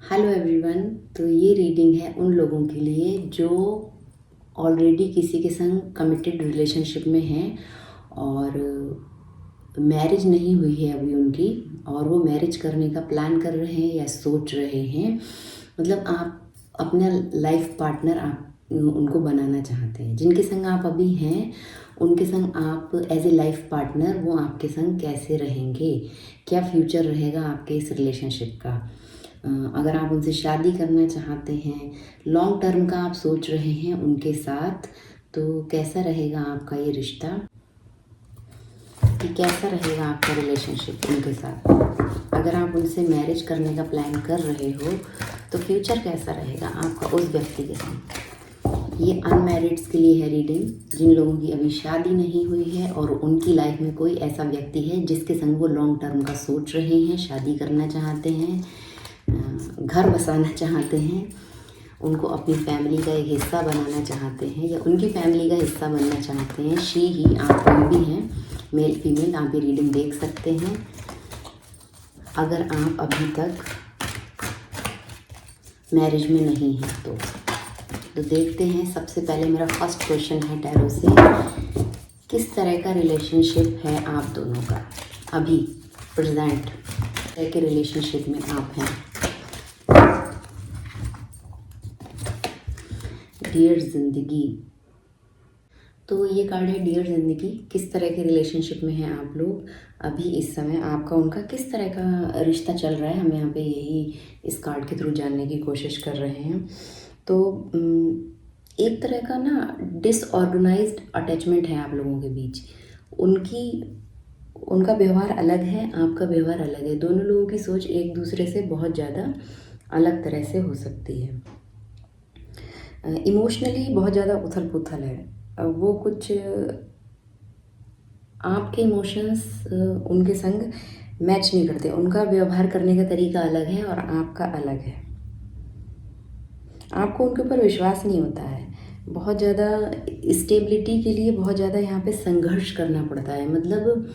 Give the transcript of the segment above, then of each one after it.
Hello everyone. तो ये reading है उन लोगों के लिए जो ऑलरेडी किसी के संग कमिटेड रिलेशनशिप में हैं और मैरिज नहीं हुई है अभी उनकी, और वो मैरिज करने का प्लान कर रहे हैं या सोच रहे हैं। मतलब आप अपना लाइफ पार्टनर आप उनको बनाना चाहते हैं। जिनके संग आप अभी हैं उनके संग आप एज ए लाइफ पार्टनर वो आपके संग कैसे रहेंगे, क्या फ्यूचर रहेगा आपके इस रिलेशनशिप का। अगर आप उनसे शादी करना चाहते हैं, लॉन्ग टर्म का आप सोच रहे हैं उनके साथ, तो कैसा रहेगा आपका ये रिश्ता, कि कैसा रहेगा आपका रिलेशनशिप उनके साथ। अगर आप उनसे मैरिज करने का प्लान कर रहे हो तो फ्यूचर कैसा रहेगा आपका उस व्यक्ति के साथ। ये अनमैरिड्स के लिए है रीडिंग, जिन लोगों की अभी शादी नहीं हुई है और उनकी लाइफ में कोई ऐसा व्यक्ति है जिसके संग वो लॉन्ग टर्म का सोच रहे हैं, शादी करना चाहते हैं, घर बसाना चाहते हैं, उनको अपनी फैमिली का एक हिस्सा बनाना चाहते हैं या उनकी फैमिली का हिस्सा बनना चाहते हैं। शी ही आप कोई भी हैं, मेल फीमेल, आप ये रीडिंग देख सकते हैं। अगर आप अभी तक मैरिज में नहीं हैं तो देखते हैं। सबसे पहले मेरा फर्स्ट क्वेश्चन है टैरो से, किस तरह का रिलेशनशिप है आप दोनों का अभी प्रेजेंट के रिलेशनशिप में आप हैं। डियर ज़िंदगी, तो ये कार्ड है डियर ज़िंदगी। किस तरह के रिलेशनशिप में हैं आप लोग अभी इस समय, आपका उनका किस तरह का रिश्ता चल रहा है, हम यहाँ पे यही इस कार्ड के थ्रू जानने की कोशिश कर रहे हैं। तो एक तरह का ना डिसऑर्गेनाइज्ड अटैचमेंट है आप लोगों के बीच। उनका व्यवहार अलग है, आपका व्यवहार अलग है। दोनों लोगों की सोच एक दूसरे से बहुत ज़्यादा अलग तरह से हो सकती है। इमोशनली बहुत ज़्यादा उथल पुथल है। वो कुछ आपके इमोशंस उनके संग मैच नहीं करते। उनका व्यवहार करने का तरीका अलग है और आपका अलग है। आपको उनके ऊपर विश्वास नहीं होता है। बहुत ज़्यादा स्टेबिलिटी के लिए बहुत ज़्यादा यहाँ पे संघर्ष करना पड़ता है। मतलब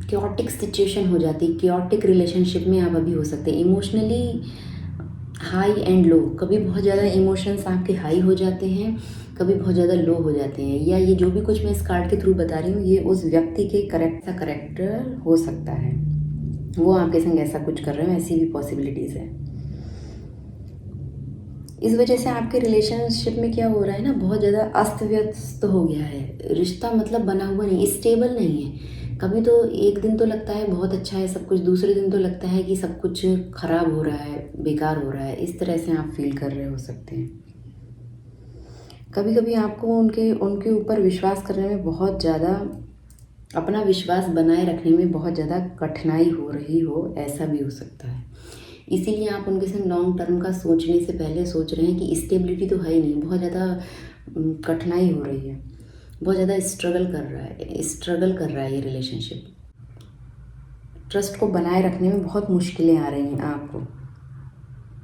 क्योटिक सिचुएशन हो जाती है। क्योटिक रिलेशनशिप में आप अभी हो सकते हैं। इमोशनली हाई एंड लो, कभी बहुत ज़्यादा इमोशंस आपके हाई हो जाते हैं, कभी बहुत ज़्यादा लो हो जाते हैं। या ये जो भी कुछ मैं इस कार्ड के थ्रू बता रही हूँ, ये उस व्यक्ति के करेक्टर हो सकता है। वो आपके संग ऐसा कुछ कर रहे हो, ऐसी भी पॉसिबिलिटीज़ है। इस वजह से आपके रिलेशनशिप में क्या हो रहा है ना, बहुत ज़्यादा अस्त व्यस्त हो गया है रिश्ता। मतलब बना हुआ नहीं, स्टेबल नहीं है। कभी तो एक दिन तो लगता है बहुत अच्छा है सब कुछ, दूसरे दिन तो लगता है कि सब कुछ खराब हो रहा है, बेकार हो रहा है। इस तरह से आप फील कर रहे हो सकते हैं। कभी कभी आपको उनके ऊपर विश्वास करने में बहुत ज़्यादा, अपना विश्वास बनाए रखने में बहुत ज़्यादा कठिनाई हो रही हो, ऐसा भी हो सकता है। इसीलिए आप उनके संग लॉन्ग टर्म का सोचने से पहले सोच रहे हैं कि स्टेबिलिटी तो है ही नहीं, बहुत ज़्यादा कठिनाई हो रही है, बहुत ज़्यादा स्ट्रगल कर रहा है ये रिलेशनशिप। ट्रस्ट को बनाए रखने में बहुत मुश्किलें आ रही हैं आपको।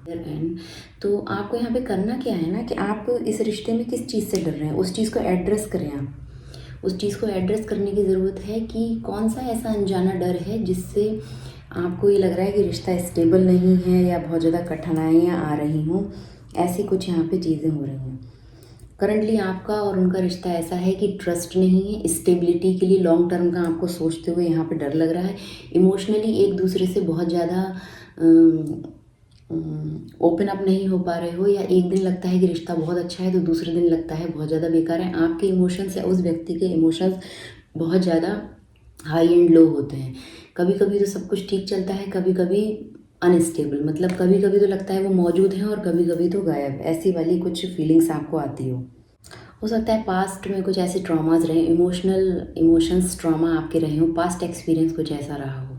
एंड तो आपको यहाँ पे करना क्या है ना, कि आप इस रिश्ते में किस चीज़ से डर रहे हैं उस चीज़ को एड्रेस करें। आप उस चीज़ को एड्रेस करने की ज़रूरत है कि कौन सा ऐसा अनजाना डर है जिससे आपको ये लग रहा है कि रिश्ता स्टेबल नहीं है या बहुत ज़्यादा कठिनाइयाँ आ रही हों। ऐसी कुछ यहाँ पे चीज़ें हो रही हैं। करंटली आपका और उनका रिश्ता ऐसा है कि ट्रस्ट नहीं है। स्टेबिलिटी के लिए लॉन्ग टर्म का आपको सोचते हुए यहाँ पे डर लग रहा है। इमोशनली एक दूसरे से बहुत ज़्यादा ओपन अप नहीं हो पा रहे हो, या एक दिन लगता है कि रिश्ता बहुत अच्छा है तो दूसरे दिन लगता है बहुत ज़्यादा बेकार है। आपके इमोशंस या उस व्यक्ति के इमोशंस बहुत ज़्यादा हाई एंड लो होते हैं। कभी कभी तो सब कुछ ठीक चलता है, कभी कभी अनस्टेबल। मतलब कभी कभी तो लगता है वो मौजूद हैं और कभी कभी तो गायब। ऐसी वाली कुछ फीलिंग्स आपको आती हो सकता है पास्ट में कुछ ऐसे ट्रॉमाज रहे, इमोशंस ट्रॉमा आपके रहे हो, पास्ट एक्सपीरियंस कुछ ऐसा रहा हो,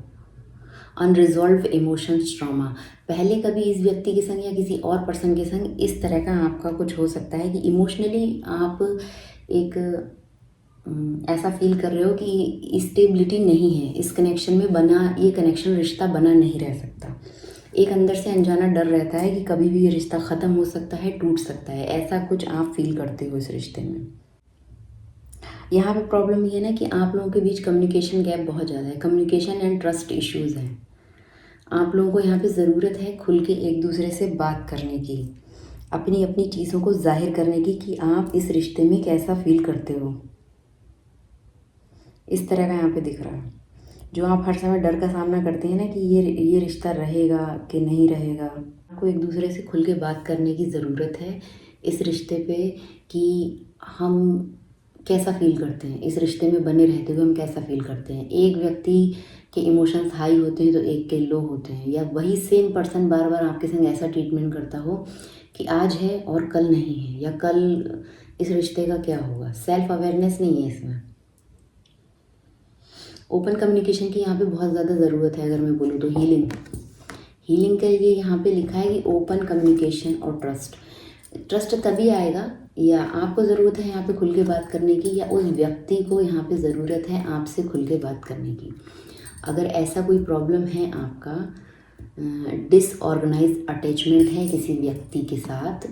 अनरिजॉल्व इमोशंस ट्रॉमा। पहले कभी इस व्यक्ति के संग या किसी और पर्सन के संग इस तरह का आपका कुछ हो सकता है कि इमोशनली आप एक ऐसा फील कर रहे हो कि स्टेबिलिटी नहीं है इस कनेक्शन में बना, ये कनेक्शन रिश्ता बना नहीं रह सकता। एक अंदर से अनजाना डर रहता है कि कभी भी ये रिश्ता ख़त्म हो सकता है, टूट सकता है। ऐसा कुछ आप फील करते हो इस रिश्ते में। यहाँ पे प्रॉब्लम ये है ना कि आप लोगों के बीच कम्युनिकेशन गैप बहुत ज़्यादा है। कम्युनिकेशन एंड ट्रस्ट इश्यूज़ हैं। आप लोगों को यहाँ पे ज़रूरत है खुल के एक दूसरे से बात करने की, अपनी अपनी चीज़ों को जाहिर करने की कि आप इस रिश्ते में कैसा फील करते हो। इस तरह का यहाँ पे दिख रहा है। जो आप हर समय डर का सामना करते हैं ना कि ये रिश्ता रहेगा कि नहीं रहेगा, आपको एक दूसरे से खुल के बात करने की ज़रूरत है इस रिश्ते पे कि हम कैसा फील करते हैं, इस रिश्ते में बने रहते हुए हम कैसा फील करते हैं। एक व्यक्ति के इमोशंस हाई होते हैं तो एक के लो होते हैं, या वही सेम पर्सन बार बार आपके संग ऐसा ट्रीटमेंट करता हो कि आज है और कल नहीं है, या कल इस रिश्ते का क्या होगा। सेल्फ अवेयरनेस नहीं है इसमें। ओपन कम्युनिकेशन की यहाँ पे बहुत ज़्यादा ज़रूरत है। अगर मैं बोलूँ तो हीलिंग के लिए यहाँ पे लिखा है कि ओपन कम्युनिकेशन और ट्रस्ट तभी आएगा, या आपको ज़रूरत है यहाँ पे खुल के बात करने की, या उस व्यक्ति को यहाँ पे ज़रूरत है आपसे खुल के बात करने की। अगर ऐसा कोई प्रॉब्लम है, आपका डिसऑर्गेनाइज अटैचमेंट है किसी व्यक्ति के साथ,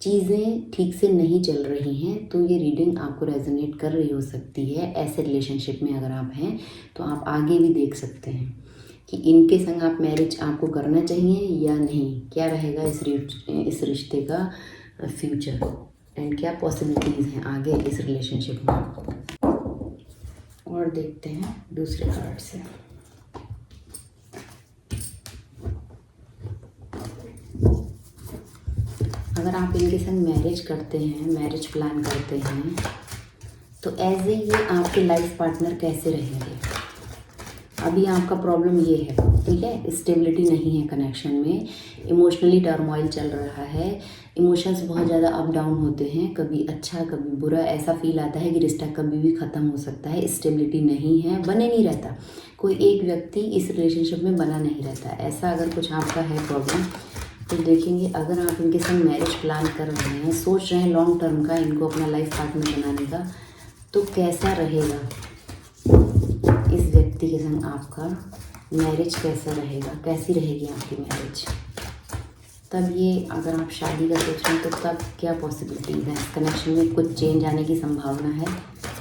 चीज़ें ठीक से नहीं चल रही हैं, तो ये रीडिंग आपको रेजोनेट कर रही हो सकती है। ऐसे रिलेशनशिप में अगर आप हैं तो आप आगे भी देख सकते हैं कि इनके संग आप मैरिज आपको करना चाहिए या नहीं, क्या रहेगा इस रिश्ते का फ्यूचर, एंड क्या पॉसिबिलिटीज़ हैं आगे इस रिलेशनशिप में। और देखते हैं दूसरे कार्ड से। अगर आप इनके संग मैरिज करते हैं, मैरिज प्लान करते हैं, तो एज ए ये आपके लाइफ पार्टनर कैसे रहेंगे। अभी आपका प्रॉब्लम ये है, ठीक है, स्टेबिलिटी नहीं है कनेक्शन में, इमोशनली टर्मोइल चल रहा है, इमोशंस बहुत ज़्यादा अप डाउन होते हैं, कभी अच्छा कभी बुरा, ऐसा फील आता है कि रिश्ता कभी भी ख़त्म हो सकता है, स्टेबिलिटी नहीं है, बने नहीं रहता, कोई एक व्यक्ति इस रिलेशनशिप में बना नहीं रहता। ऐसा अगर कुछ आपका है प्रॉब्लम, तो देखेंगे अगर आप इनके संग मैरिज प्लान कर रहे हैं, सोच रहे हैं लॉन्ग टर्म का इनको अपना लाइफ पार्टनर बनाने का, तो कैसा रहेगा इस व्यक्ति के संग आपका मैरिज, कैसा रहेगा, कैसी रहेगी आपकी मैरिज। तब ये अगर आप शादी का सोच रहे हैं तो तब क्या पॉसिबिलिटीज़ है, कनेक्शन में कुछ चेंज आने की संभावना है,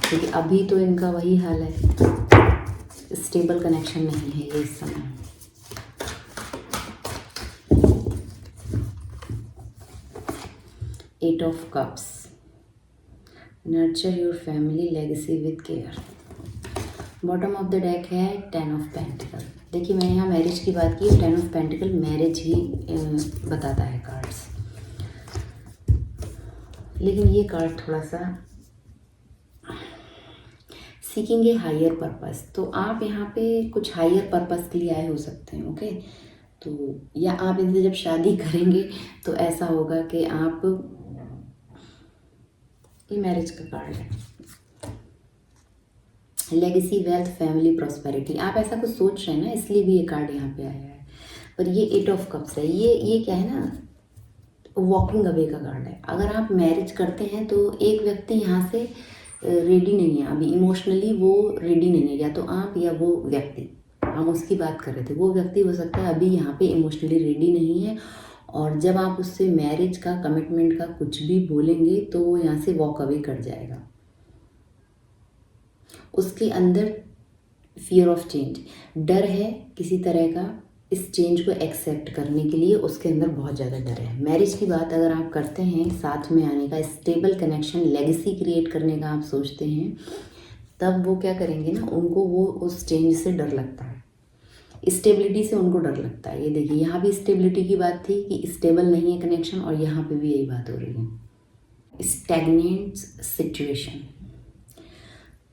क्योंकि अभी तो इनका वही हाल है, स्टेबल कनेक्शन नहीं है ये इस समय। Eight of cups, nurture your family legacy with care. Bottom of the deck है 10 ऑफ पेंटिकल। देखिए मैंने यहाँ मैरिज की बात की, 10 ऑफ पेंटिकल मैरिज ही बताता है कार्ड्स, लेकिन ये कार्ड थोड़ा सा सीकिंग ए हायर पर्पस, तो आप यहाँ पे कुछ हायर पर्पस के लिए आए हो सकते हैं, ओके। तो या आप इनसे जब शादी करेंगे तो ऐसा होगा कि आप, ये मैरिज का कार्ड है, लेगेसी, वेल्थ, फैमिली, प्रॉस्पेरिटी, आप ऐसा कुछ सोच रहे हैं ना, इसलिए भी ये कार्ड यहाँ पे आया है। पर ये 8 ऑफ कप्स है, ये क्या है ना, वॉकिंग अवे का कार्ड है। अगर आप मैरिज करते हैं तो एक व्यक्ति यहाँ से रेडी नहीं है, अभी इमोशनली वो रेडी नहीं है, या तो आप या वो व्यक्ति, हम उसकी बात कर रहे थे, वो व्यक्ति हो सकता है अभी यहाँ पे इमोशनली रेडी नहीं है, और जब आप उससे मैरिज का, कमिटमेंट का कुछ भी बोलेंगे तो वो यहाँ से वॉक अवे कर जाएगा। उसके अंदर फियर ऑफ चेंज, डर है किसी तरह का, इस चेंज को एक्सेप्ट करने के लिए उसके अंदर बहुत ज़्यादा डर है। मैरिज की बात अगर आप करते हैं, साथ में आने का, स्टेबल कनेक्शन, लेगेसी क्रिएट करने का आप सोचते हैं, तब वो क्या करेंगे ना, उनको वो उस चेंज से डर लगता है, स्टेबिलिटी से उनको डर लगता है। ये देखिए यहाँ भी स्टेबिलिटी की बात थी कि स्टेबल नहीं है कनेक्शन, और यहाँ पे भी यही बात हो रही है, स्टैग्नेंट सिचुएशन।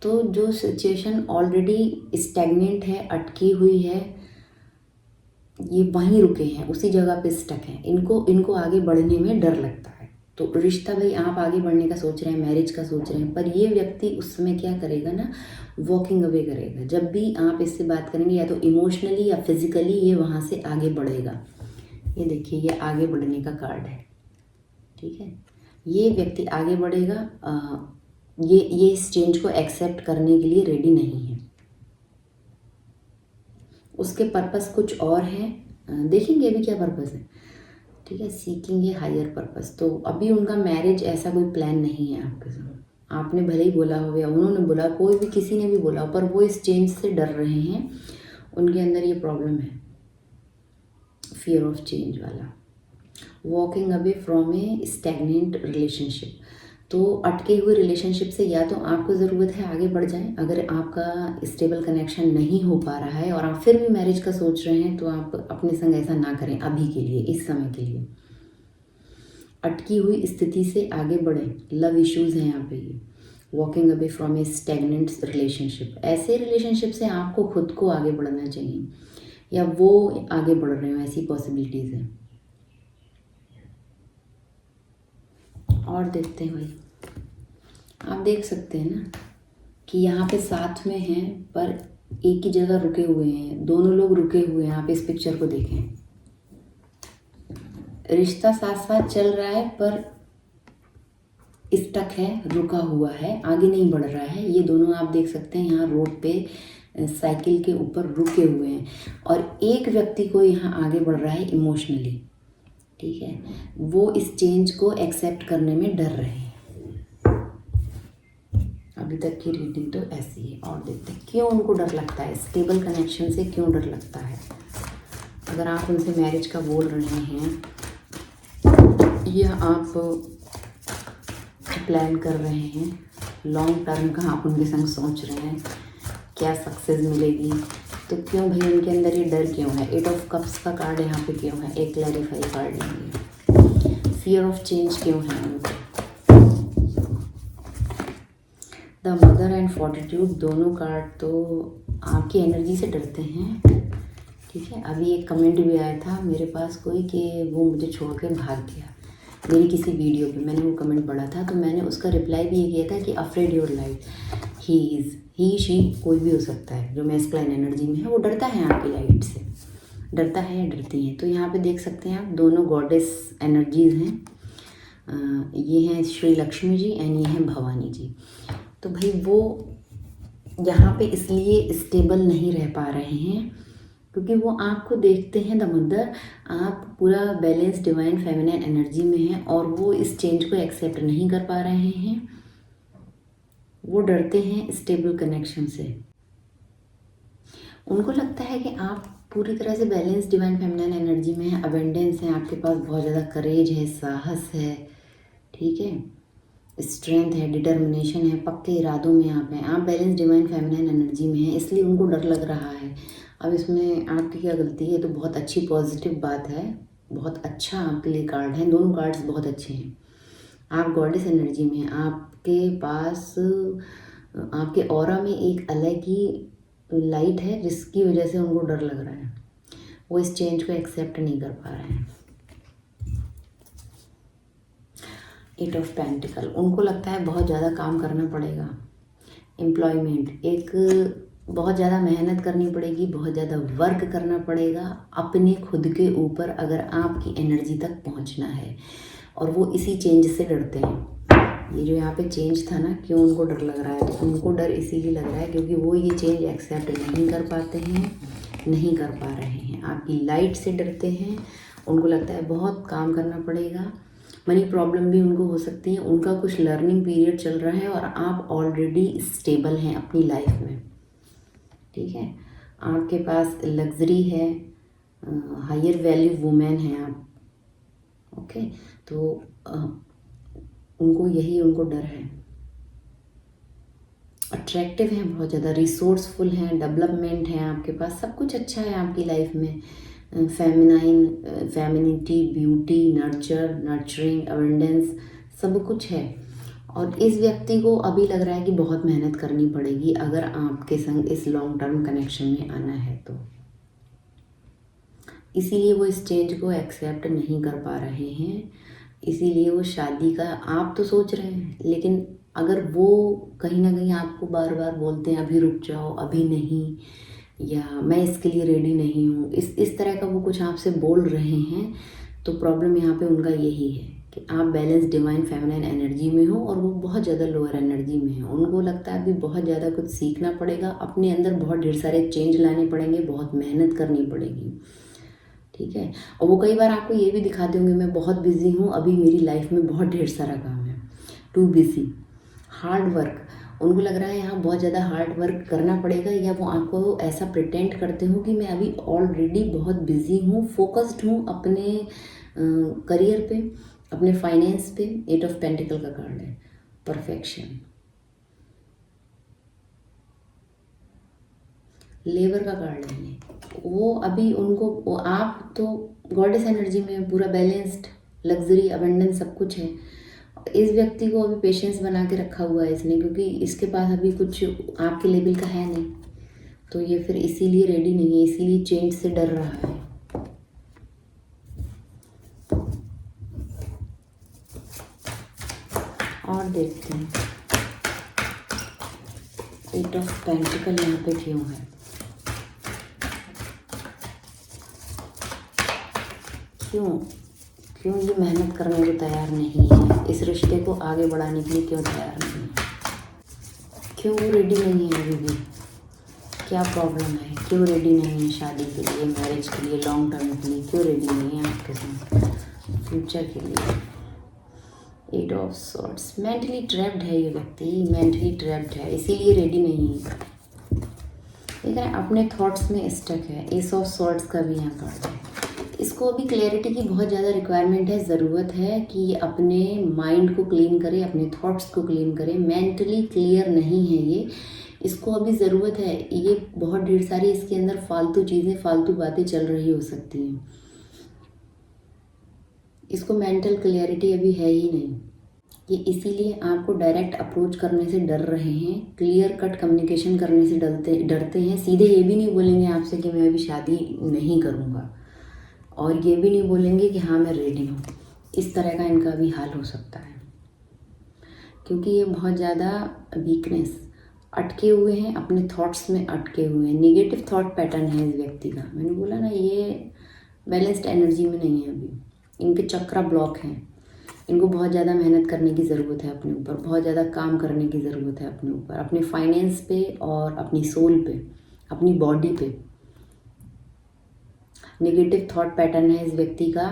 तो जो सिचुएशन ऑलरेडी स्टैग्नेंट है, अटकी हुई है, ये वहीं रुके हैं, उसी जगह पे स्टक हैं, इनको आगे बढ़ने में डर लगता है। तो रिश्ता, भाई आप आगे बढ़ने का सोच रहे हैं, मैरिज का सोच रहे हैं, पर ये व्यक्ति उस समय क्या करेगा ना, वॉकिंग अवे करेगा। जब भी आप इससे बात करेंगे, या तो इमोशनली या फिजिकली ये वहाँ से आगे बढ़ेगा। ये देखिए ये आगे बढ़ने का कार्ड है, ठीक है, ये व्यक्ति आगे बढ़ेगा, ये इस चेंज को एक्सेप्ट करने के लिए रेडी नहीं है, उसके पर्पस कुछ और हैं, देखेंगे अभी क्या पर्पस है, ठीक है। सीकिंग ए हायर पर्पस, तो अभी उनका मैरिज ऐसा कोई प्लान नहीं है आपके साथ। आपने भले ही बोला हो या उन्होंने बोला, कोई भी किसी ने भी बोला, पर वो इस चेंज से डर रहे हैं, उनके अंदर ये प्रॉब्लम है। फियर ऑफ चेंज वाला। Walking away from A stagnant relationship, तो अटके हुए रिलेशनशिप से या तो आपको ज़रूरत है आगे बढ़ जाएं, अगर आपका स्टेबल कनेक्शन नहीं हो पा रहा है और आप फिर भी मैरिज का सोच रहे हैं तो आप अपने संग ऐसा ना करें अभी के लिए, इस समय के लिए। अटकी हुई स्थिति से आगे बढ़ें, लव इश्यूज़ हैं यहाँ पे ये। Walking away from A stagnant relationship, ऐसे रिलेशनशिप से आपको खुद को आगे बढ़ना चाहिए या वो आगे बढ़ रहे हो, ऐसी पॉसिबिलिटीज़ हैं। और देखते हैं भाई, आप देख सकते हैं ना कि यहाँ पे साथ में हैं पर एक ही जगह रुके हुए हैं, दोनों लोग रुके हुए हैं। आप इस पिक्चर को देखें, रिश्ता साथ साथ चल रहा है पर स्टक है, रुका हुआ है, आगे नहीं बढ़ रहा है। ये दोनों आप देख सकते हैं यहाँ रोड पे साइकिल के ऊपर रुके हुए हैं और एक व्यक्ति को यहाँ आगे बढ़ रहा है इमोशनली, ठीक है। वो इस चेंज को एक्सेप्ट करने में डर रहे हैं। अभी तक की रीडिंग तो ऐसी है। और देखते हैं क्यों उनको डर लगता है, स्टेबल कनेक्शन से क्यों डर लगता है। अगर आप उनसे मैरिज का बोल रहे हैं या आप प्लान कर रहे हैं, लॉन्ग टर्म का आप उनके संग सोच रहे हैं, क्या सक्सेस मिलेगी, तो क्यों भाई उनके अंदर ये डर क्यों है। 8 ऑफ कप्स का कार्ड यहाँ पे क्यों है, एक क्लैरिफाई कार्ड लेंगे। फियर ऑफ चेंज क्यों है उनको। द मदर एंड फॉर्टिट्यूड, दोनों कार्ड तो आपकी एनर्जी से डरते हैं, ठीक है। अभी एक कमेंट भी आया था मेरे पास कोई कि वो मुझे छोड़ कर भाग गया, मेरी किसी वीडियो पे मैंने वो कमेंट पढ़ा था, तो मैंने उसका रिप्लाई भी ये किया था कि afraid your light. He she कोई भी हो सकता है जो मैस्कुलाइन एनर्जी में है, वो डरता है आपकी लाइट से, डरता है या डरती है। तो यहाँ पे देख सकते हैं आप, दोनों गॉडेस एनर्जीज़ हैं। ये हैं श्री लक्ष्मी जी एंड ये हैं भवानी जी। तो भाई वो यहाँ पे इसलिए स्टेबल नहीं रह पा रहे हैं क्योंकि वो आपको देखते हैं द मदर, आप पूरा बैलेंस डिवाइन फेमिनिन एनर्जी में हैं और वो इस चेंज को एक्सेप्ट नहीं कर पा रहे हैं। वो डरते हैं स्टेबल कनेक्शन से। उनको लगता है कि आप पूरी तरह से बैलेंस डिवाइन फेमिनिन एनर्जी में हैं, अबेंडेंस है, आपके पास बहुत ज़्यादा करेज है, साहस है, ठीक है, स्ट्रेंथ है, डिटर्मिनेशन है, पक्के इरादों में आप हैं, आप बैलेंस डिवाइन फेमिनिन एनर्जी में हैं, इसलिए उनको डर लग रहा है। अब इसमें आपकी क्या गलती है, तो बहुत अच्छी पॉजिटिव बात है, बहुत अच्छा आपके लिए कार्ड है, दोनों कार्ड्स बहुत अच्छे हैं। आप गॉडेस एनर्जी में हैं, आपके पास आपके ऑरा में एक अलग ही लाइट है जिसकी वजह से उनको डर लग रहा है, वो इस चेंज को एक्सेप्ट नहीं कर पा रहे हैं। 8 ऑफ पेंटिकल, उनको लगता है बहुत ज़्यादा काम करना पड़ेगा, एम्प्लॉयमेंट, एक बहुत ज़्यादा मेहनत करनी पड़ेगी, बहुत ज़्यादा वर्क करना पड़ेगा अपने खुद के ऊपर अगर आपकी एनर्जी तक पहुंचना है, और वो इसी चेंज से डरते हैं। ये जो यहाँ पे चेंज था ना, क्यों उनको डर लग रहा है, तो उनको डर इसीलिए लग रहा है क्योंकि वो ये चेंज एक्सेप्ट नहीं कर पाते हैं, नहीं कर पा रहे हैं। आपकी लाइट से डरते हैं, उनको लगता है बहुत काम करना पड़ेगा, मनी प्रॉब्लम भी उनको हो सकती है, उनका कुछ लर्निंग पीरियड चल रहा है और आप ऑलरेडी स्टेबल हैं अपनी लाइफ में, ठीक है। आपके पास लग्जरी है, हायर वैल्यू वुमेन हैं आप, ओके। तो उनको डर है, अट्रैक्टिव हैं, बहुत ज़्यादा रिसोर्सफुल हैं, डेवलपमेंट है, आपके पास सब कुछ अच्छा है आपकी लाइफ में, फेमिनिटी, ब्यूटी, नर्चरिंग, अबेंडेंस, सब कुछ है। और इस व्यक्ति को अभी लग रहा है कि बहुत मेहनत करनी पड़ेगी अगर आपके संग इस लॉन्ग टर्म कनेक्शन में आना है, तो इसीलिए वो इस चेंज को एक्सेप्ट नहीं कर पा रहे हैं। इसीलिए वो शादी का आप तो सोच रहे हैं, लेकिन अगर वो कहीं ना कहीं आपको बार बार बोलते हैं अभी रुक जाओ, अभी नहीं, या मैं इसके लिए रेडी नहीं हूँ, इस तरह का वो कुछ आपसे बोल रहे हैं, तो प्रॉब्लम यहाँ पे उनका यही है कि आप बैलेंस डिवाइन फेमिनिन एनर्जी में हो और वो बहुत ज़्यादा लोअर एनर्जी में है। उनको लगता है अभी बहुत ज़्यादा कुछ सीखना पड़ेगा, अपने अंदर बहुत ढेर सारे चेंज लाने पड़ेंगे, बहुत मेहनत करनी पड़ेगी, ठीक है। और वो कई बार आपको ये भी दिखाते होंगे मैं बहुत बिजी हूँ, अभी मेरी लाइफ में बहुत ढेर सारा काम है, टू बिजी, हार्ड वर्क। उनको लग रहा है यहाँ बहुत ज़्यादा हार्ड वर्क करना पड़ेगा, या वो आपको ऐसा प्रिटेंड करते हो कि मैं अभी ऑलरेडी बहुत बिजी हूँ, फोकस्ड हूँ अपने करियर पे, अपने फाइनेंस पे। 8 ऑफ पेंटिकल का कार्ड है, परफेक्शन। लेबर का कार्ड है ये। वो अभी उनको आप तो गॉडेस एनर्जी में पूरा बैलेंस्ड, लग्जरी, अबंडेंस सब कुछ है। इस व्यक्ति को अभी पेशेंस बना के रखा हुआ है इसने, क्योंकि इसके पास अभी कुछ आपके लेवल का है नहीं, तो ये फिर इसीलिए रेडी नहीं है, इसीलिए चेंज से डर रहा है। और देखते हैं 8 ऑफ पेंटिकल यहाँ पे क्यों है। क्यों ये मेहनत करने को तैयार नहीं है, इस रिश्ते को आगे बढ़ाने के लिए क्यों तैयार नहीं है, क्यों वो रेडी नहीं है अभी भी, क्या प्रॉब्लम है, क्यों रेडी नहीं है शादी के लिए, मैरिज के लिए, लॉन्ग टर्म के लिए, क्यों रेडी नहीं है आपके साथ फ्यूचर के लिए। 8 ऑफ सॉर्ड्स, मेंटली ट्रैप्ड है ये व्यक्ति, मेंटली ट्रैप्ड है, इसीलिए रेडी नहीं है। ठीक है, अपने थॉट्स में स्टक है। एस ऑफ सॉर्ड्स का भी यहाँ कार्ड है। इसको अभी क्लैरिटी की बहुत ज़्यादा रिक्वायरमेंट है, ज़रूरत है कि ये अपने माइंड को क्लीन करे, अपने थॉट्स को क्लीन करे। मेंटली क्लियर नहीं है ये, इसको अभी ज़रूरत है। ये बहुत ढेर सारी इसके अंदर फालतू चीज़ें, फालतू बातें चल रही हो सकती हैं। इसको मेंटल क्लियरिटी अभी है ही नहीं, ये इसीलिए आपको डायरेक्ट अप्रोच करने से डर रहे हैं, क्लियर कट कम्युनिकेशन करने से डरते हैं। सीधे ये भी नहीं बोलेंगे आपसे कि मैं अभी शादी नहीं करूँगा, और ये भी नहीं बोलेंगे कि हाँ मैं रेडी हूँ। इस तरह का इनका भी हाल हो सकता है, क्योंकि ये बहुत ज़्यादा वीकनेस, अटके हुए हैं, अपने थॉट्स में अटके हुए हैं। नेगेटिव थॉट पैटर्न है इस व्यक्ति का। मैंने बोला ना, ये बैलेंस्ड एनर्जी में नहीं है अभी, इनके चक्रा ब्लॉक हैं। इनको बहुत ज़्यादा मेहनत करने की ज़रूरत है अपने ऊपर, बहुत ज़्यादा काम करने की ज़रूरत है अपने ऊपर, अपने फाइनेंस पे और अपनी सोल पे, अपनी बॉडी पे। नेगेटिव थॉट पैटर्न है इस व्यक्ति का।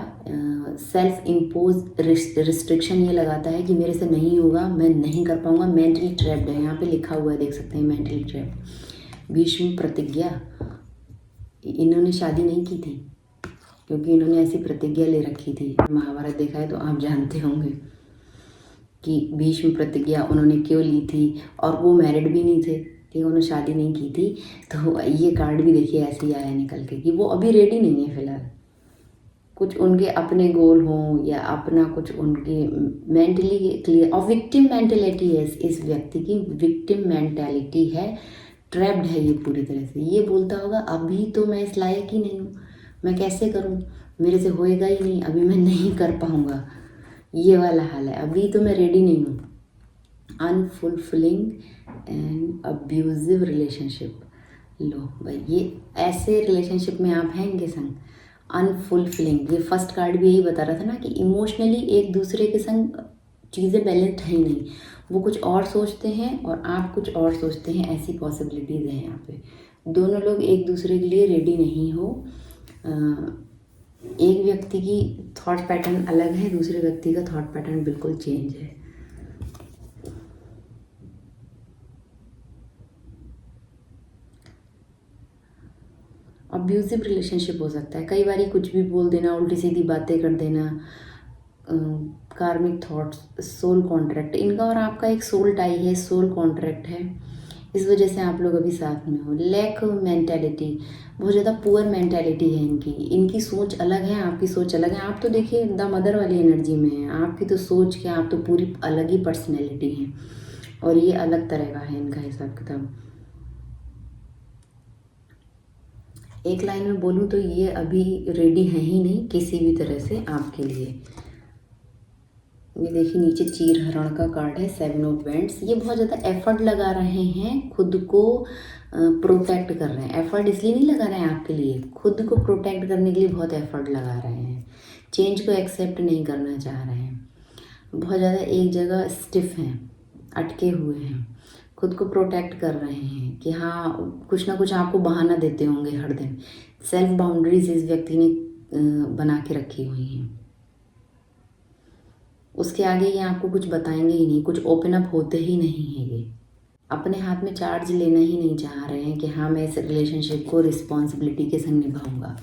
सेल्फ इम्पोज रिस्ट्रिक्शन ये लगाता है कि मेरे से नहीं होगा, मैं नहीं कर पाऊंगा। मेंटली ट्रैप्ड है, यहाँ पे लिखा हुआ है, देख सकते हैं, मेंटली ट्रैप्ड। भीष्म प्रतिज्ञा, इन्होंने शादी नहीं की थी, क्योंकि इन्होंने ऐसी प्रतिज्ञा ले रखी थी। महाभारत देखा है तो आप जानते होंगे कि भीष्म प्रतिज्ञा उन्होंने क्यों ली थी, और वो मैरिड भी नहीं थे, ठीक, उन्होंने शादी नहीं की थी। तो ये कार्ड भी देखिए ऐसे ही आया निकल के कि वो अभी रेडी नहीं है फिलहाल। कुछ उनके अपने गोल हों या अपना कुछ उनके मेंटली क्लियर, और विक्टिम मेंटेलिटी है इस व्यक्ति की, विक्टिम मेंटेलिटी है, ट्रैप्ड है ये पूरी तरह से। ये बोलता होगा अभी तो मैं इस लायक ही नहीं हूँ, मैं कैसे करूँ, मेरे से होएगा ही नहीं, अभी मैं नहीं कर पाऊँगा, ये वाला हाल है, अभी तो मैं रेडी नहीं हूँ। अनफुलफिलिंग एंड अब्यूजिव रिलेशनशिप, लो भाई, ये ऐसे रिलेशनशिप में आप हैं इनके संग, अनफुलफिलिंग। ये फर्स्ट कार्ड भी यही बता रहा था ना कि इमोशनली एक दूसरे के संग चीज़ें बैलेंस्ड है ही नहीं, वो कुछ और सोचते हैं और आप कुछ और सोचते हैं, ऐसी पॉसिबिलिटीज़ हैं यहाँ पे। दोनों लोग एक दूसरे के लिए रेडी नहीं हो। एक व्यक्ति की थॉट पैटर्न अलग है, दूसरे व्यक्ति का थॉट पैटर्न बिल्कुल चेंज है। अब्यूजिव रिलेशनशिप हो सकता है, कई बार कुछ भी बोल देना, उल्टी सीधी बातें कर देना। कार्मिक थॉट्स, सोल कॉन्ट्रैक्ट, इनका और आपका एक सोल टाई है, सोल कॉन्ट्रैक्ट है, इस वजह से आप लोग अभी साथ में हो। लैक मेंटालिटी, बहुत ज़्यादा पुअर मेंटालिटी है इनकी, इनकी सोच अलग है, आपकी सोच अलग है। आप तो देखिए द मदर वाली एनर्जी में है, आपकी तो सोच क्या, आप तो पूरी अलग ही पर्सनैलिटी है, और ये अलग तरह का है इनका हिसाब किताब। एक लाइन में बोलूँ तो ये अभी रेडी है ही नहीं किसी भी तरह से आपके लिए। ये देखिए नीचे चीर हरण का कार्ड है, 7 ऑफ वैंड्स। ये बहुत ज़्यादा एफर्ट लगा रहे हैं, खुद को प्रोटेक्ट कर रहे हैं। एफर्ट इसलिए नहीं लगा रहे हैं आपके लिए, खुद को प्रोटेक्ट करने के लिए बहुत एफर्ट लगा रहे हैं। चेंज को एक्सेप्ट नहीं करना चाह रहे हैं, बहुत ज़्यादा एक जगह स्टिफ हैं, अटके हुए हैं, खुद को प्रोटेक्ट कर रहे हैं कि हाँ कुछ ना कुछ आपको बहाना देते होंगे हर दिन। सेल्फ बाउंड्रीज इस व्यक्ति ने बना के रखी हुई हैं, उसके आगे ये आपको कुछ बताएंगे ही नहीं, कुछ ओपन अप होते ही नहीं हैं ये। अपने हाथ में चार्ज लेना ही नहीं चाह रहे हैं कि हाँ मैं इस रिलेशनशिप को रिस्पॉन्सिबिलिटी के संग निभाऊंगा।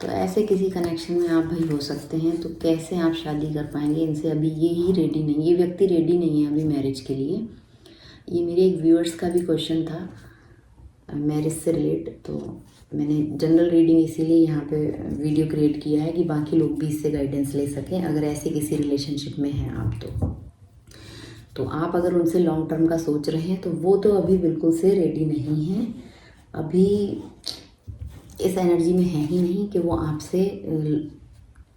तो ऐसे किसी कनेक्शन में आप भाई हो सकते हैं। तो कैसे आप शादी कर पाएंगे इनसे? अभी ये ही रेडी नहीं, ये व्यक्ति रेडी नहीं है अभी मैरिज के लिए। ये मेरे एक व्यूअर्स का भी क्वेश्चन था मैरिज से रिलेट, तो मैंने जनरल रीडिंग इसीलिए यहाँ पे वीडियो क्रिएट किया है कि बाकी लोग भी इससे गाइडेंस ले सकें अगर ऐसे किसी रिलेशनशिप में हैं आप। तो आप अगर उनसे लॉन्ग टर्म का सोच रहे हैं तो वो तो अभी बिल्कुल से रेडी नहीं है, अभी इस एनर्जी में है ही नहीं कि वो आपसे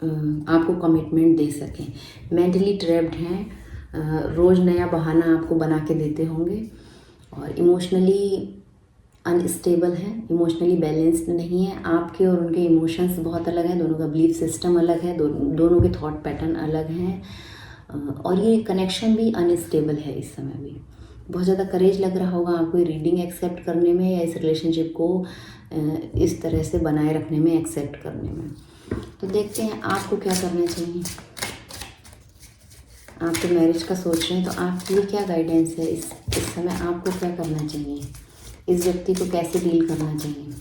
आपको कमिटमेंट दे सकें। मेंटली ट्रैप्ड हैं, रोज़ नया बहाना आपको बना के देते होंगे, और इमोशनली अनस्टेबल है, इमोशनली बैलेंस्ड नहीं है। आपके और उनके इमोशंस बहुत अलग हैं, दोनों का बिलीफ सिस्टम अलग है, दोनों के थॉट पैटर्न अलग हैं, और ये कनेक्शन भी अनस्टेबल है इस समय भी। बहुत ज़्यादा करेज लग रहा होगा आपको रीडिंग एक्सेप्ट करने में या इस रिलेशनशिप को इस तरह से बनाए रखने में, एक्सेप्ट करने में। तो देखते हैं आपको क्या करना चाहिए। आप तो मैरिज का सोच रहे हैं, तो आपके लिए क्या गाइडेंस है इस समय? आपको क्या करना चाहिए? इस व्यक्ति को कैसे डील करना चाहिए?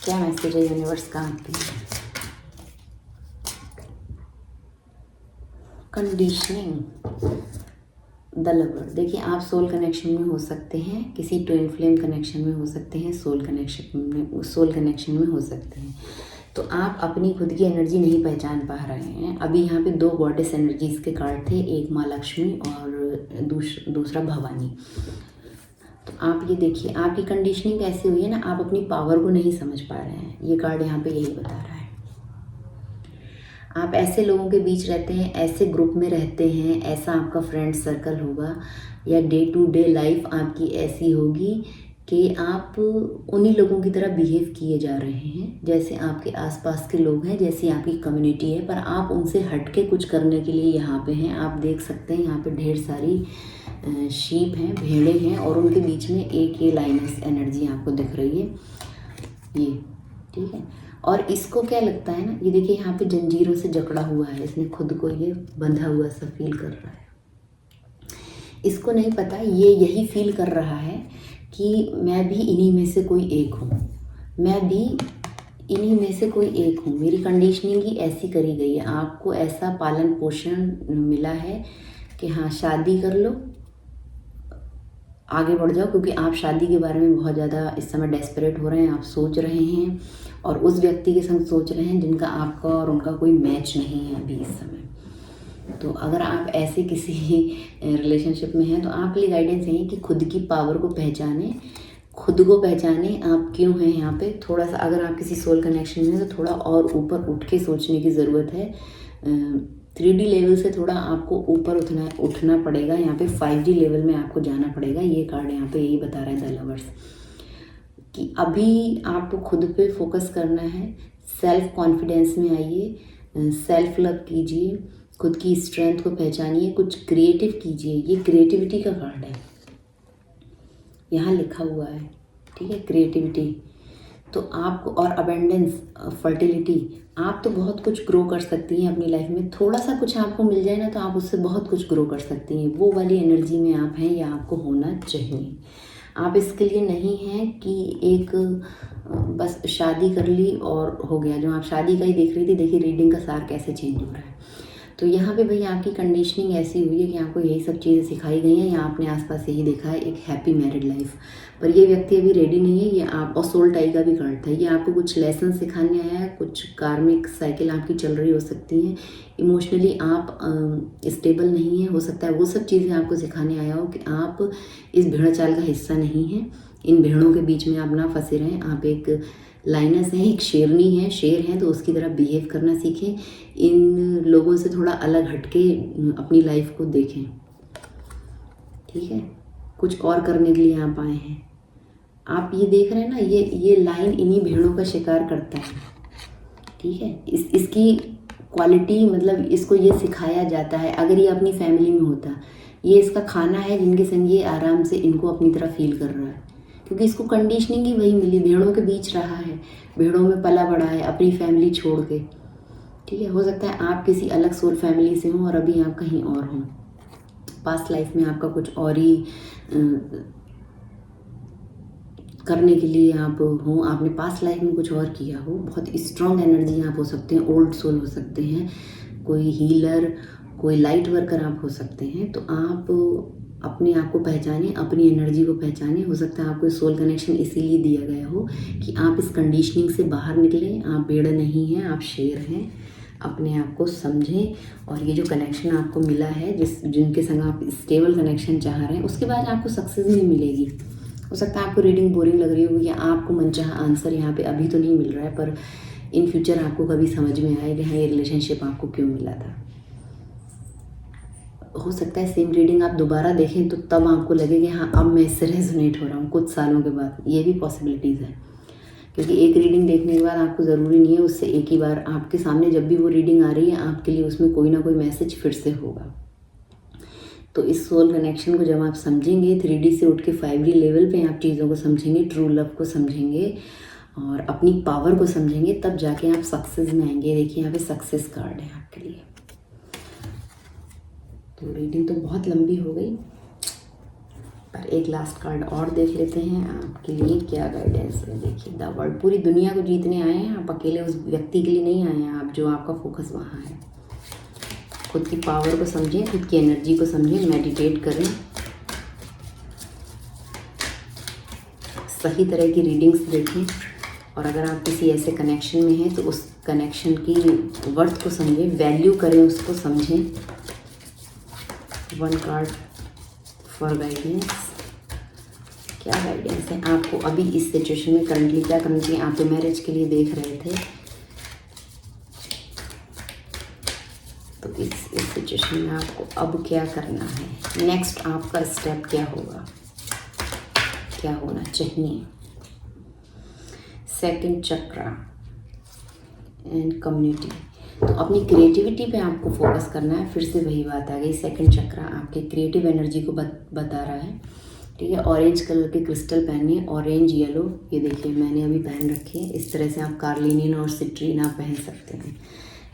क्या मैसेज है यूनिवर्स का आपके लिए? Conditioning, the lover. देखिए आप सोल कनेक्शन में हो सकते हैं, किसी ट्विन फ्लेम कनेक्शन में हो सकते हैं, सोल कनेक्शन में हो सकते हैं। तो आप अपनी खुद की एनर्जी नहीं पहचान पा रहे हैं। अभी यहाँ पे 2 गॉडेस एनर्जीज के कार्ड थे, एक माँ लक्ष्मी और दूसरा भवानी। तो आप ये देखिए आपकी कंडीशनिंग कैसी हुई है ना, आप अपनी पावर को नहीं समझ पा रहे हैं। ये कार्ड यहाँ पे यही बता रहा है। आप ऐसे लोगों के बीच रहते हैं, ऐसे ग्रुप में रहते हैं, ऐसा आपका फ्रेंड सर्कल होगा, या डे टू डे लाइफ आपकी ऐसी होगी कि आप उन्हीं लोगों की तरह बिहेव किए जा रहे हैं जैसे आपके आसपास के लोग हैं, जैसी आपकी कम्युनिटी है, पर आप उनसे हट के कुछ करने के लिए यहाँ पे हैं। आप देख सकते हैं यहाँ पे ढेर सारी शीप हैं, भेड़े हैं, और उनके बीच में एक ये लाइनस एनर्जी आपको दिख रही है, ये ठीक है। और इसको क्या लगता है ना, ये देखिए यहाँ पे जंजीरों से जकड़ा हुआ है, इसने खुद को ये बंधा हुआ सा फील कर रहा है। इसको नहीं पता, ये यही फील कर रहा है कि मैं भी इन्हीं में से कोई एक हूँ, मैं भी इन्हीं में से कोई एक हूँ। मेरी कंडीशनिंग ही ऐसी करी गई है, आपको ऐसा पालन पोषण मिला है कि हाँ शादी कर लो, आगे बढ़ जाओ, क्योंकि आप शादी के बारे में बहुत ज़्यादा इस समय डेस्परेट हो रहे हैं, आप सोच रहे हैं, और उस व्यक्ति के संग सोच रहे हैं जिनका आपका और उनका कोई मैच नहीं है अभी इस समय। तो अगर आप ऐसे किसी रिलेशनशिप में हैं तो आपके लिए गाइडेंस यही है कि खुद की पावर को पहचानें, खुद को पहचानें आप क्यों हैं यहाँ पे। थोड़ा सा अगर आप किसी सोल कनेक्शन में हैं तो थोड़ा और ऊपर उठ के सोचने की ज़रूरत है। 3D लेवल से थोड़ा आपको ऊपर उठना पड़ेगा, यहाँ पे 5D लेवल में आपको जाना पड़ेगा। ये कार्ड यहाँ पे यही बता रहा है द लवर्स, कि अभी आपको खुद पे फोकस करना है, सेल्फ कॉन्फिडेंस में आइए, सेल्फ लव कीजिए, खुद की स्ट्रेंथ को पहचानिए, कुछ क्रिएटिव कीजिए। ये क्रिएटिविटी का कार्ड है, यहाँ लिखा हुआ है, ठीक है, क्रिएटिविटी। तो आपको, और अबेंडेंस, फर्टिलिटी, आप तो बहुत कुछ ग्रो कर सकती हैं अपनी लाइफ में। थोड़ा सा कुछ आपको मिल जाए ना तो आप उससे बहुत कुछ ग्रो कर सकती हैं। वो वाली एनर्जी में आप हैं, या आपको होना चाहिए। आप इसके लिए नहीं हैं कि एक बस शादी कर ली और हो गया। जो आप शादी का ही देख रही थी, देखिए रीडिंग का सार कैसे चेंज हो रहा है। तो यहाँ पे भाई आपकी कंडीशनिंग ऐसी हुई है कि आपको यही सब चीज़ें सिखाई गई हैं, या आपने आसपास यही देखा है, एक हैप्पी मैरिड लाइफ। पर ये व्यक्ति अभी रेडी नहीं है। ये आप, और सोल टाई का भी कार्ड था, ये आपको कुछ लेसन सिखाने आया है, कुछ कार्मिक साइकिल आपकी चल रही हो सकती है, इमोशनली आप स्टेबल नहीं है, हो सकता है वो सब चीज़ें आपको सिखाने आया हो कि आप इस भेड़ चाल का हिस्सा नहीं हैं, इन भेड़ों के बीच में आप ना फंसे रहें। आप एक लाइनस हैं, एक शेरनी है, शेर हैं, तो उसकी तरह बिहेव करना सीखें। इन लोगों से थोड़ा अलग हटके अपनी लाइफ को देखें, ठीक है। कुछ और करने के लिए आप आए हैं। आप ये देख रहे हैं ना, ये लाइन इन्हीं भेड़ों का शिकार करता है, ठीक है। इसकी क्वालिटी, मतलब इसको ये सिखाया जाता है। अगर ये अपनी फैमिली में होता, ये इसका खाना है जिनके संग ये आराम से इनको अपनी तरह फील कर रहा है, क्योंकि इसको कंडीशनिंग ही वही मिली, भेड़ों के बीच रहा है, भेड़ों में पला बड़ा है अपनी फैमिली छोड़ के, ठीक है। हो सकता है आप किसी अलग सोल फैमिली से हों और अभी आप कहीं और हों, पास्ट लाइफ में आपका कुछ और ही करने के लिए आप हो, आपने पास्ट लाइफ में कुछ और किया हो। बहुत स्ट्रॉन्ग एनर्जी आप हो सकते हैं, ओल्ड सोल हो सकते हैं, कोई हीलर, कोई लाइट वर्कर आप हो सकते हैं। तो आप अपने आप को पहचानें, अपनी एनर्जी को पहचानें। हो सकता है आपको सोल कनेक्शन इसीलिए दिया गया हो कि आप इस कंडीशनिंग से बाहर निकलें। आप भेड़ नहीं हैं, आप शेर हैं। अपने आप को समझें और ये जो कनेक्शन आपको मिला है, जिनके संग आप स्टेबल कनेक्शन चाह रहे हैं, उसके बाद आपको सक्सेस नहीं मिलेगी। हो सकता है आपको रीडिंग बोरिंग लग रही होगी या आपको मनचाहा आंसर यहाँ पे अभी तो नहीं मिल रहा है, पर इन फ्यूचर आपको कभी समझ में आएगा हाँ ये रिलेशनशिप आपको क्यों मिला था। हो सकता है सेम रीडिंग आप दोबारा देखें तो तब आपको लगे कि हाँ अब मैं इससे रेजोनेट हो रहा हूँ कुछ सालों के बाद। ये भी पॉसिबिलिटीज़ है, क्योंकि एक रीडिंग देखने के बाद आपको ज़रूरी नहीं है उससे एक ही बार आपके सामने जब भी वो रीडिंग आ रही है आपके लिए उसमें कोई ना कोई मैसेज फिर से होगा। तो इस सोल कनेक्शन को जब आप समझेंगे 3D से उठ के 5D लेवल पे आप चीज़ों को समझेंगे, ट्रू लव को समझेंगे और अपनी पावर को समझेंगे, तब जाके आप सक्सेस में आएंगे। देखिए यहाँ पे सक्सेस कार्ड है आपके लिए। तो रीडिंग तो बहुत लंबी हो गई, पर एक लास्ट कार्ड और देख लेते हैं आपके लिए क्या गाइडेंस है। देखिए द वर्ल्ड, पूरी दुनिया को जीतने आए हैं आप, अकेले उस व्यक्ति के लिए नहीं आए हैं आप जो आपका फोकस वहाँ है। खुद की पावर को समझें, खुद की एनर्जी को समझें, मेडिटेट करें, सही तरह की रीडिंग्स देखें और अगर आप किसी ऐसे कनेक्शन में हैं तो उस कनेक्शन की वर्थ को समझें, वैल्यू करें, उसको समझें। 1 कार्ड फॉर गाइडेंस। क्या गाइडेंस है आपको अभी इस सिचुएशन में करंटली क्या करना चाहिए? आप तो मैरिज के लिए देख रहे थे, तो इस सिचुएशन में आपको अब क्या करना है? नेक्स्ट आपका स्टेप क्या होगा, क्या होना चाहिए? Second chakra and community. तो अपनी क्रिएटिविटी पे आपको फोकस करना है। फिर से वही बात आ गई, सेकंड चक्रा आपके क्रिएटिव एनर्जी को बता रहा है। ठीक है, ऑरेंज कलर के क्रिस्टल पहनिए, ऑरेंज येलो, ये देखिए मैंने अभी पहन रखे हैं। इस तरह से आप कार्लिनियन और सिट्रीन आप पहन सकते हैं।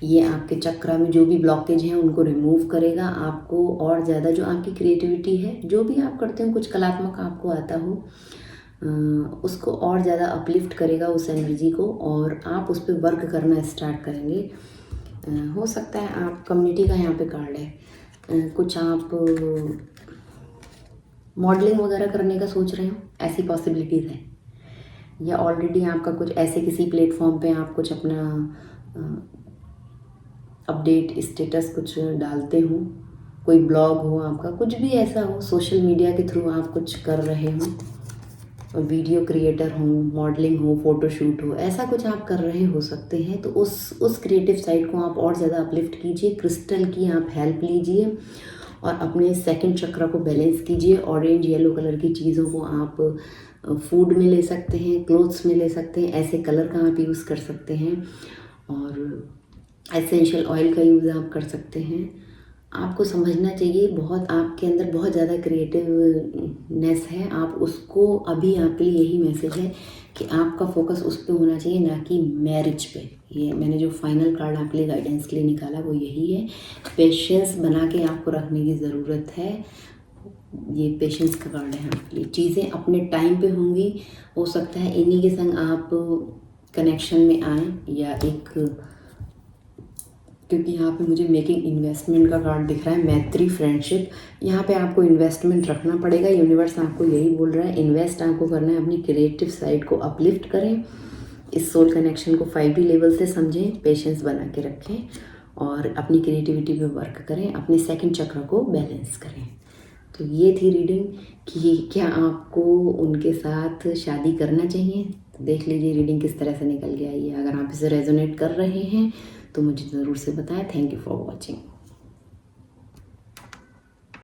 ये आपके चक्रा में जो भी ब्लॉकेज हैं उनको रिमूव करेगा। आपको और ज़्यादा जो आपकी क्रिएटिविटी है, जो भी आप करते हो कुछ कलात्मक आपको आता हो, उसको और ज़्यादा अपलिफ्ट करेगा उस एनर्जी को, और आप उस पर वर्क करना स्टार्ट करेंगे। हो सकता है आप कम्युनिटी का यहाँ पे कार्ड है, कुछ आप मॉडलिंग वगैरह करने का सोच रहे हो, ऐसी पॉसिबिलिटीज़ है, या ऑलरेडी आपका कुछ ऐसे किसी प्लेटफॉर्म पे आप कुछ अपना अपडेट स्टेटस कुछ डालते हो, कोई ब्लॉग हो आपका, कुछ भी ऐसा हो, सोशल मीडिया के थ्रू आप कुछ कर रहे हो, वीडियो क्रिएटर हो, मॉडलिंग हो, फोटोशूट हो, ऐसा कुछ आप कर रहे हो सकते हैं। तो उस क्रिएटिव साइड को आप और ज़्यादा अपलिफ्ट कीजिए, क्रिस्टल की आप हेल्प लीजिए और अपने सेकंड चक्र को बैलेंस कीजिए। ऑरेंज येलो कलर की चीज़ों को आप फूड में ले सकते हैं, क्लोथ्स में ले सकते हैं, ऐसे कलर का आप यूज़ कर सकते हैं, और एसेंशियल ऑयल का यूज़ आप कर सकते हैं। आपको समझना चाहिए बहुत आपके अंदर बहुत ज़्यादा क्रिएटिवनेस है, आप उसको, अभी आपके लिए यही मैसेज है कि आपका फोकस उस पर होना चाहिए, ना कि मैरिज पे। ये मैंने जो फाइनल कार्ड आपके लिए गाइडेंस के लिए निकाला वो यही है। पेशेंस बना के आपको रखने की ज़रूरत है। ये पेशेंस का कार्ड है आपके लिए। चीज़ें अपने टाइम पे होंगी, हो सकता है इन्हीं के संग आप कनेक्शन में आएँ, या एक, क्योंकि यहाँ पे मुझे मेकिंग इन्वेस्टमेंट का कार्ड दिख रहा है, मैत्री, फ्रेंडशिप। यहाँ पे आपको इन्वेस्टमेंट रखना पड़ेगा। यूनिवर्स आपको यही बोल रहा है, इन्वेस्ट आपको करना है, अपनी क्रिएटिव साइड को अपलिफ्ट करें, इस सोल कनेक्शन को 5D लेवल से समझें, पेशेंस बना के रखें और अपनी क्रिएटिविटी पे वर्क करें, अपने सेकंड चक्र को बैलेंस करें। तो ये थी रीडिंग कि क्या आपको उनके साथ शादी करना चाहिए। तो देख लीजिए रीडिंग किस तरह से निकल के आई है। अगर आप इसे रेजोनेट कर रहे हैं तो मुझे ज़रूर से बताएं। Thank you for watching.